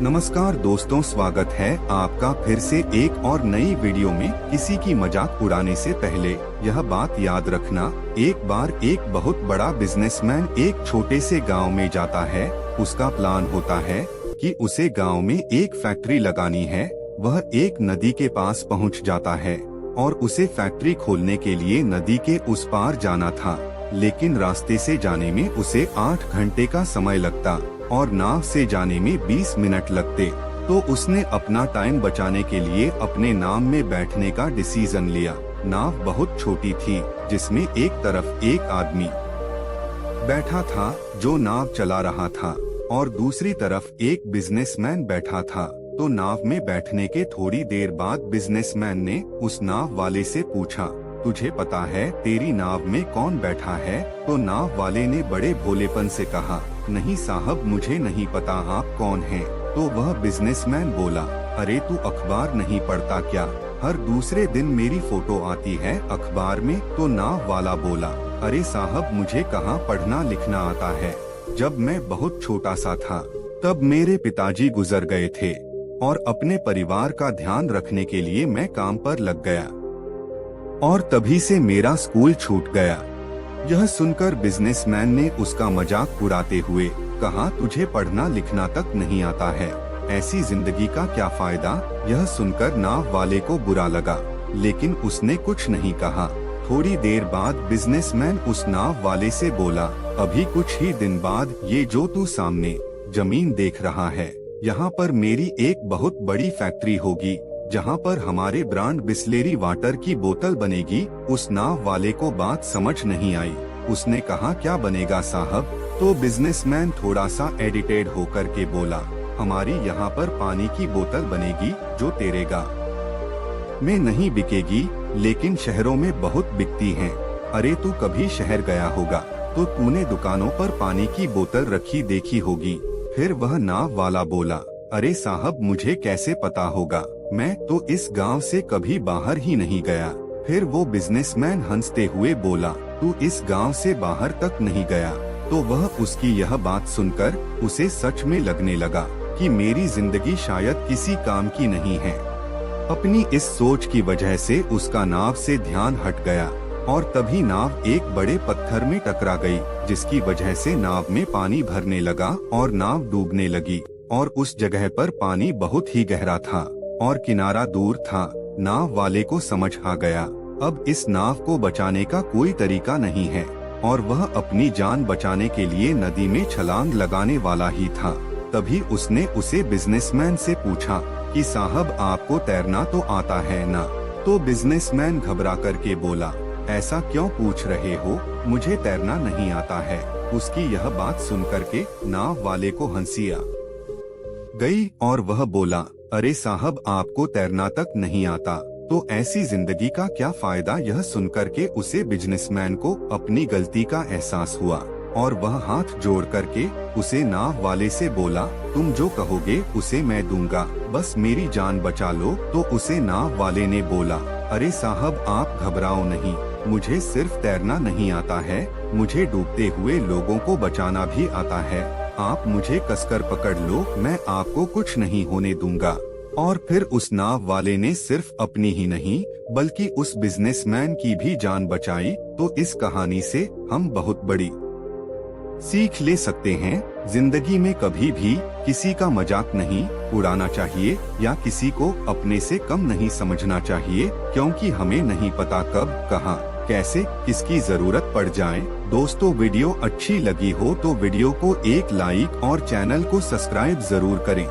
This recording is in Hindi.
नमस्कार दोस्तों, स्वागत है आपका फिर से एक और नई वीडियो में। किसी की मजाक उड़ाने से पहले यह बात याद रखना, एक बार एक बहुत बड़ा बिजनेसमैन एक छोटे से गांव में जाता है। उसका प्लान होता है कि उसे गांव में एक फैक्ट्री लगानी है। वह एक नदी के पास पहुंच जाता है और उसे फैक्ट्री खोलने के लिए नदी के उस पार जाना था, लेकिन रास्ते से जाने में उसे 8 घंटे का समय लगता और नाव से जाने में 20 मिनट लगते। तो उसने अपना टाइम बचाने के लिए अपने नाव में बैठने का डिसीजन लिया। नाव बहुत छोटी थी, जिसमें एक तरफ एक आदमी बैठा था जो नाव चला रहा था और दूसरी तरफ एक बिजनेसमैन बैठा था। तो नाव में बैठने के थोड़ी देर बाद बिजनेसमैन ने उस नाव वाले से पूछा, तुझे पता है तेरी नाव में कौन बैठा है? तो नाव वाले ने बड़े भोलेपन से कहा, नहीं साहब, मुझे नहीं पता आप कौन हैं। तो वह बिजनेसमैन बोला, अरे तू अखबार नहीं पढ़ता क्या? हर दूसरे दिन मेरी फोटो आती है अखबार में। तो नाव वाला बोला, अरे साहब, मुझे कहाँ पढ़ना लिखना आता है। जब मैं बहुत छोटा सा था तब मेरे पिताजी गुजर गए थे और अपने परिवार का ध्यान रखने के लिए मैं काम पर लग गया और तभी से मेरा स्कूल छूट गया। यह सुनकर बिजनेसमैन ने उसका मजाक उड़ाते हुए कहा, तुझे पढ़ना लिखना तक नहीं आता है, ऐसी जिंदगी का क्या फायदा? यह सुनकर नाव वाले को बुरा लगा, लेकिन उसने कुछ नहीं कहा। थोड़ी देर बाद बिजनेसमैन उस नाव वाले से बोला, अभी कुछ ही दिन बाद ये जो तू सामने जमीन देख रहा है, यहाँ पर मेरी एक बहुत बड़ी फैक्ट्री होगी, जहाँ पर हमारे ब्रांड बिस्लेरी वाटर की बोतल बनेगी। उस नाव वाले को बात समझ नहीं आई। उसने कहा, क्या बनेगा साहब? तो बिजनेसमैन थोड़ा सा एडिटेड होकर के बोला, हमारी यहाँ पर पानी की बोतल बनेगी जो तेरे गाँव में नहीं बिकेगी, लेकिन शहरों में बहुत बिकती हैं। अरे तू कभी शहर गया होगा तो तूने दुकानों पर पानी की बोतल रखी देखी होगी। फिर वह नाव वाला बोला, अरे साहब, मुझे कैसे पता होगा, मैं तो इस गांव से कभी बाहर ही नहीं गया। फिर वो बिजनेसमैन हंसते हुए बोला, तू इस गांव से बाहर तक नहीं गया? तो वह उसकी यह बात सुनकर उसे सच में लगने लगा कि मेरी जिंदगी शायद किसी काम की नहीं है। अपनी इस सोच की वजह से उसका नाव से ध्यान हट गया और तभी नाव एक बड़े पत्थर में टकरा गई, जिसकी वजह से नाव में पानी भरने लगा और नाव डूबने लगी। और उस जगह पर पानी बहुत ही गहरा था और किनारा दूर था। नाव वाले को समझ आ गया, अब इस नाव को बचाने का कोई तरीका नहीं है और वह अपनी जान बचाने के लिए नदी में छलांग लगाने वाला ही था। तभी उसने उसे बिजनेसमैन से पूछा कि साहब, आपको तैरना तो आता है ना? तो बिजनेसमैन घबरा करके बोला, ऐसा क्यों पूछ रहे हो, मुझे तैरना नहीं आता है। उसकी यह बात सुन करके नाव वाले को हंसी आ गई और वह बोला, अरे साहब, आपको तैरना तक नहीं आता तो ऐसी जिंदगी का क्या फायदा? यह सुनकर के उसे बिजनेसमैन को अपनी गलती का एहसास हुआ और वह हाथ जोड़ करके उसे नाव वाले से बोला, तुम जो कहोगे उसे मैं दूंगा, बस मेरी जान बचा लो। तो उसे नाव वाले ने बोला, अरे साहब, आप घबराओ नहीं, मुझे सिर्फ तैरना नहीं आता है, मुझे डूबते हुए लोगों को बचाना भी आता है। आप मुझे कसकर पकड़ लो, मैं आपको कुछ नहीं होने दूंगा। और फिर उस नाव वाले ने सिर्फ अपनी ही नहीं बल्कि उस बिजनेसमैन की भी जान बचाई। तो इस कहानी से हम बहुत बड़ी सीख ले सकते हैं। जिंदगी में कभी भी किसी का मजाक नहीं उड़ाना चाहिए या किसी को अपने से कम नहीं समझना चाहिए, क्योंकि हमें नहीं पता कब, कहां, कैसे किसकी जरूरत पड़ जाए। दोस्तों, वीडियो अच्छी लगी हो तो वीडियो को एक लाइक और चैनल को सब्सक्राइब जरूर करें।